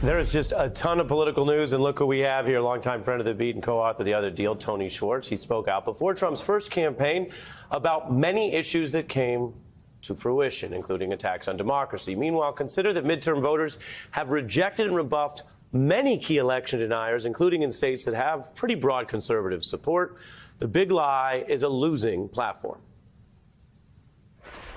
There's just a ton of political news, and look who we have here, longtime friend of the beat and co-author of The Other Deal, Tony Schwartz. He spoke out before Trump's first campaign about many issues that came to fruition, including attacks on democracy. Meanwhile, consider that midterm voters have rejected and rebuffed many key election deniers, including in states that have pretty broad conservative support. The big lie is a losing platform.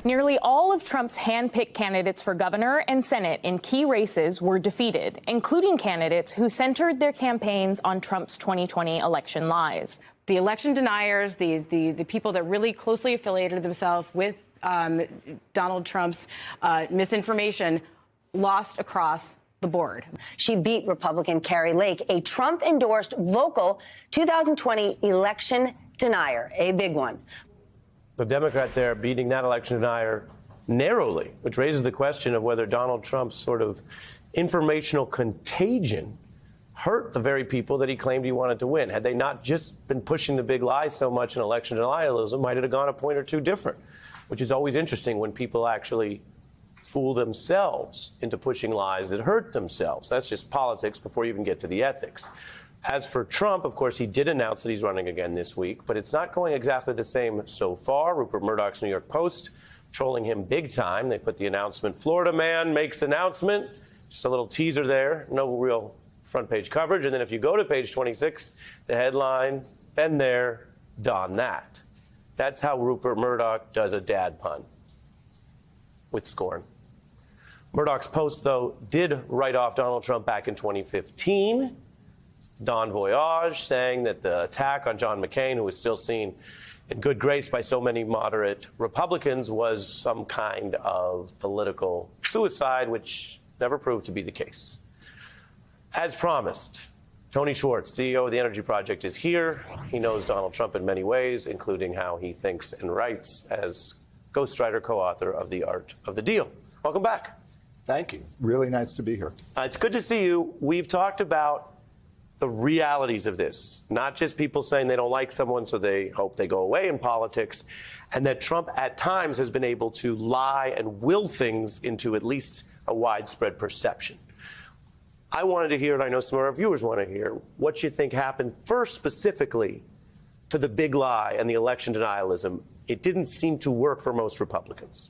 Nearly all of Trump's hand-picked candidates for governor and Senate in key races were defeated, including candidates who centered their campaigns on Trump's 2020 election lies. The election deniers, the people that really closely affiliated themselves with Donald Trump's misinformation, lost across the board. She beat Republican Kari Lake, a Trump-endorsed vocal 2020 election denier, a big one. The Democrat there beating that election denier narrowly, which raises the question of whether Donald Trump's sort of informational contagion hurt the very people that he claimed he wanted to win. Had they not just been pushing the big lie so much in election denialism, might it have gone a point or two different, which is always interesting when people actually fool themselves into pushing lies that hurt themselves. That's just politics before you even get to the ethics. As for Trump, of course, he did announce that he's running again this week, but it's not going exactly the same so far. Rupert Murdoch's New York Post trolling him big time. They put the announcement, Florida man makes announcement. Just a little teaser there, no real front page coverage. And then if you go to page 26, the headline, been there, done that. That's how Rupert Murdoch does a dad pun, with scorn. Murdoch's Post, though, did write off Donald Trump back in 2015. Don Voyage saying that the attack on John McCain, who was still seen in good grace by so many moderate Republicans, was some kind of political suicide, which never proved to be the case. As promised, Tony Schwartz, CEO of the Energy Project, is here. He knows Donald Trump in many ways, including how he thinks and writes as ghostwriter, co-author of The Art of the Deal. Welcome back. Thank you. Really nice to be here. It's good to see you. We've talked about the realities of this, not just people saying they don't like someone so they hope they go away in politics, and that Trump at times has been able to lie and will things into at least a widespread perception. I wanted to hear, and I know some of our viewers want to hear, what you think happened first specifically to the big lie and the election denialism. It didn't seem to work for most Republicans.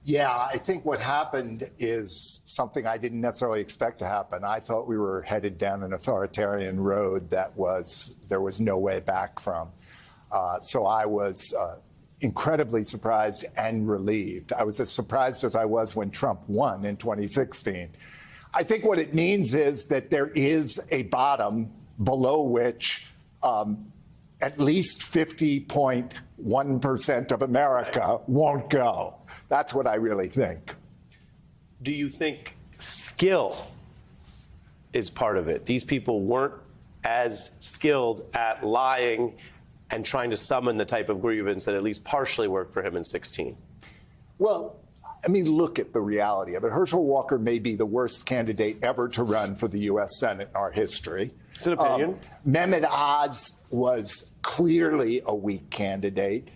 Yeah, I think what happened is something I didn't necessarily expect to happen. I thought we were headed down an authoritarian road that there was no way back from. So I was incredibly surprised and relieved. I was as surprised as I was when Trump won in 2016. I think what it means is that there is a bottom below which at least 50.1% of America won't go. That's what I really think. Do you think skill is part of it? These people weren't as skilled at lying and trying to summon the type of grievance that at least partially worked for him in 16. Well, I mean, look at the reality of it. Herschel Walker may be the worst candidate ever to run for the U.S. Senate in our history. It's an opinion. Mehmet Oz was clearly a weak candidate.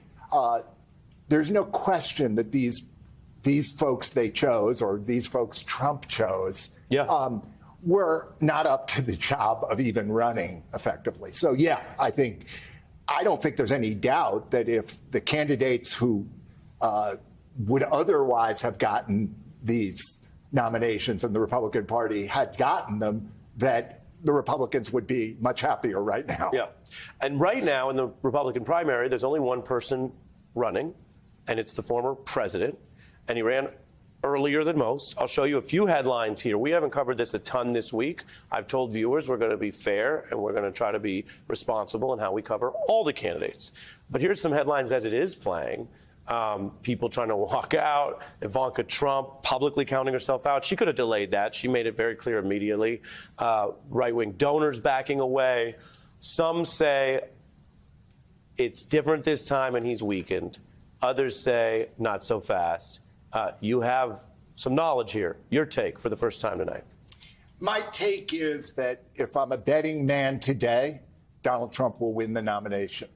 There's no question that these folks they chose, or these folks Trump chose, were not up to the job of even running effectively. So, yeah, I don't think there's any doubt that if the candidates who would otherwise have gotten these nominations in the Republican Party had gotten them, that the Republicans would be much happier right now. Yeah. And right now in the Republican primary, there's only one person running, and it's the former president. And he ran earlier than most. I'll show you a few headlines here. We haven't covered this a ton this week. I've told viewers we're going to be fair and we're going to try to be responsible in how we cover all the candidates. But here's some headlines as it is playing. People trying to walk out, Ivanka Trump publicly counting herself out. She could have delayed that. She made it very clear immediately. Right-wing donors backing away. Some say it's different this time and he's weakened. Others say not so fast. You have some knowledge here. Your take for the first time tonight. My take is that if I'm a betting man today, Donald Trump will win the nomination.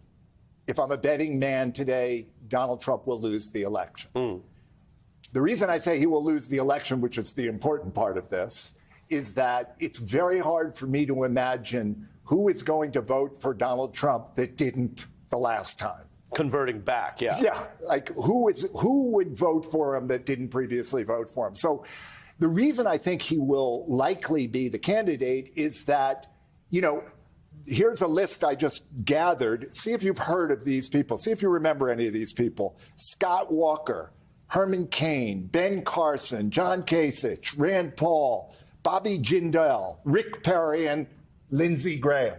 If I'm a betting man today, Donald Trump will lose the election. The reason I say he will lose the election, which is the important part of this, is that it's very hard for me to imagine who is going to vote for Donald Trump that didn't the last time. Converting back, yeah. Yeah, like who would vote for him that didn't previously vote for him? So the reason I think he will likely be the candidate is that, you know, here's a list I just gathered. See if you've heard of these people. See if you remember any of these people. Scott Walker, Herman Cain, Ben Carson, John Kasich, Rand Paul, Bobby Jindal, Rick Perry, and Lindsey Graham.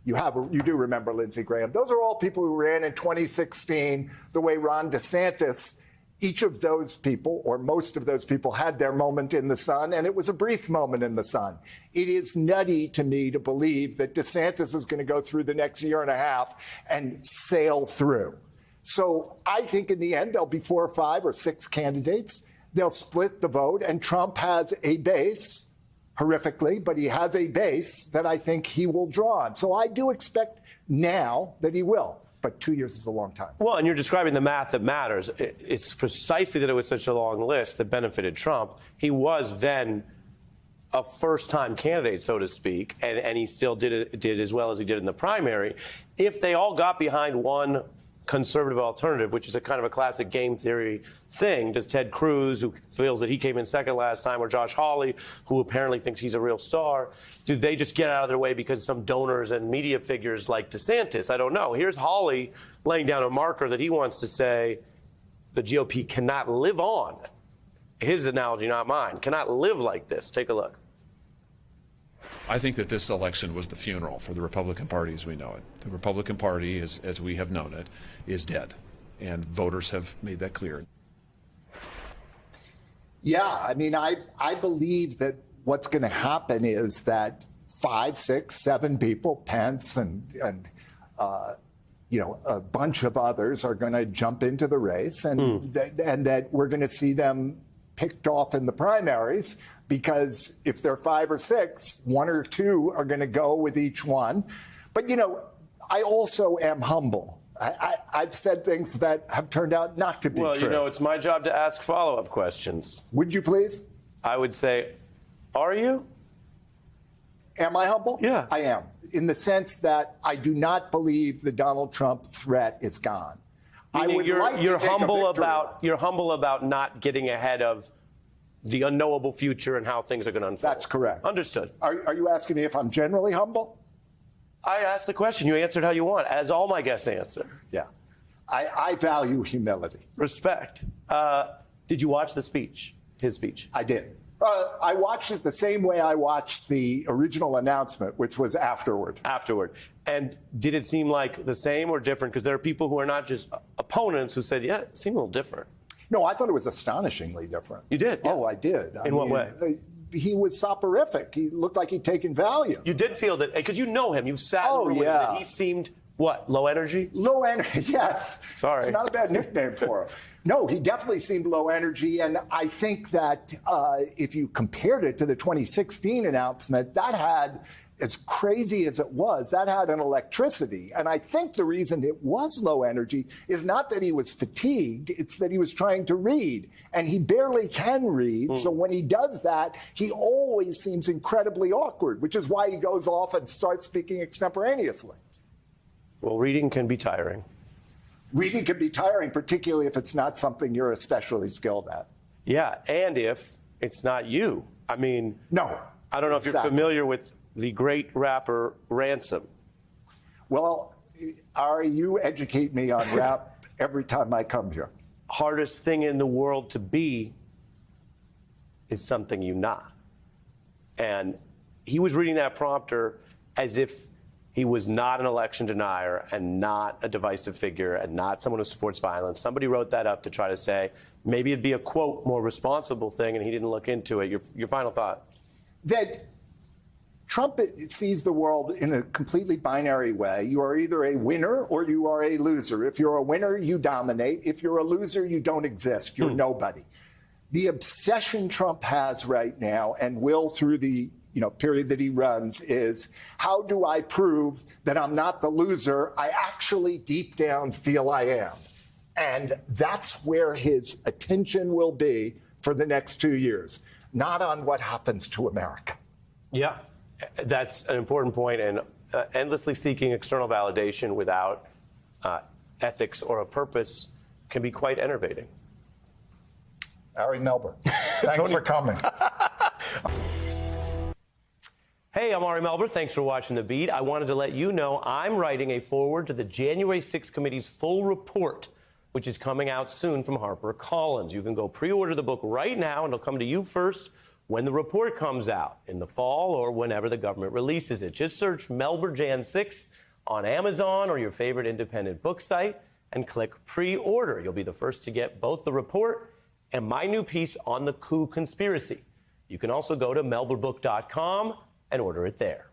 You do remember Lindsey Graham. Those are all people who ran in 2016 the way Ron DeSantis. Each of those people, or most of those people, had their moment in the sun, and it was a brief moment in the sun. It is nutty to me to believe that DeSantis is going to go through the next year and a half and sail through. So I think in the end, there'll be 4 or 5 or 6 candidates. They'll split the vote, and Trump has a base, horrifically, but he has a base that I think he will draw on. So I do expect now that he will. But 2 years is a long time. Well, and you're describing the math that matters. It's precisely that it was such a long list that benefited Trump. He was then a first-time candidate, so to speak, and he still did as well as he did in the primary. If they all got behind one conservative alternative, which is a kind of a classic game theory thing, does Ted Cruz, who feels that he came in second last time, or Josh Hawley, who apparently thinks he's a real star, do they just get out of their way because some donors and media figures like DeSantis? I don't know. Here's Hawley laying down a marker that he wants to say the GOP cannot live on. His analogy, not mine, cannot live like this. Take a look. I think that this election was the funeral for the Republican Party as we know it. The Republican Party, as we have known it, is dead, and voters have made that clear. Yeah, I mean, I believe that what's going to happen is that 5, 6, 7 people, Pence and you know, a bunch of others are going to jump into the race, and that we're going to see them picked off in the primaries, because if they're 5 or 6, 1 or 2 are going to go with each one. But, you know, I also am humble. I've said things that have turned out not to be true. Well, you know, it's my job to ask follow-up questions. Would you please? I would say, are you? Am I humble? Yeah. I am, in the sense that I do not believe the Donald Trump threat is gone. Meaning I would you're, like you're to take humble a victory about you're humble about not getting ahead of the unknowable future and how things are going to unfold. That's correct. Understood. Are you asking me if I'm generally humble? I asked the question. You answered how you want, as all my guests answer. Yeah. I value humility. Respect. Did you watch the speech, his speech? I did. I watched it the same way I watched the original announcement, which was afterward. Afterward. And did it seem like the same or different? Because there are people who are not just opponents who said, yeah, it seemed a little different. No, I thought it was astonishingly different. You did? Oh, I did. In what way? He was soporific. He looked like he'd taken Valium. You did feel that, because you know him. You've sat in the room with him, that he seemed, what, low energy? Low energy, yes. Sorry. It's not a bad nickname for him. No, he definitely seemed low energy. And I think that if you compared it to the 2016 announcement, that had, as crazy as it was, that had an electricity. And I think the reason it was low energy is not that he was fatigued, it's that he was trying to read. And he barely can read. So when he does that, he always seems incredibly awkward, which is why he goes off and starts speaking extemporaneously. Well, reading can be tiring. Reading can be tiring, particularly if it's not something you're especially skilled at. Yeah, and if it's not you. I mean, no. I don't know if you're familiar with the great rapper Ransom. Well, Ari, you educate me on rap every time I come here. Hardest thing in the world to be is something you not. And he was reading that prompter as if he was not an election denier and not a divisive figure and not someone who supports violence. Somebody wrote that up to try to say maybe it'd be a, quote, more responsible thing, and he didn't look into it. Your final thought? That Trump sees the world in a completely binary way. You are either a winner or you are a loser. If you're a winner, you dominate. If you're a loser, you don't exist. You're nobody. The obsession Trump has right now, and will through the period that he runs, is how do I prove that I'm not the loser I actually deep down feel I am? And that's where his attention will be for the next 2 years, not on what happens to America. Yeah, that's an important point, and endlessly seeking external validation without ethics or a purpose can be quite enervating. Ari Melber, thanks for coming. Hey, I'm Ari Melber. Thanks for watching The Beat. I wanted to let you know I'm writing a foreword to the January 6th committee's full report, which is coming out soon from HarperCollins. You can go pre-order the book right now, and it'll come to you first when the report comes out in the fall or whenever the government releases it. Just search Melber Jan 6th on Amazon or your favorite independent book site and click pre-order. You'll be the first to get both the report and my new piece on the coup conspiracy. You can also go to melberbook.com and order it there.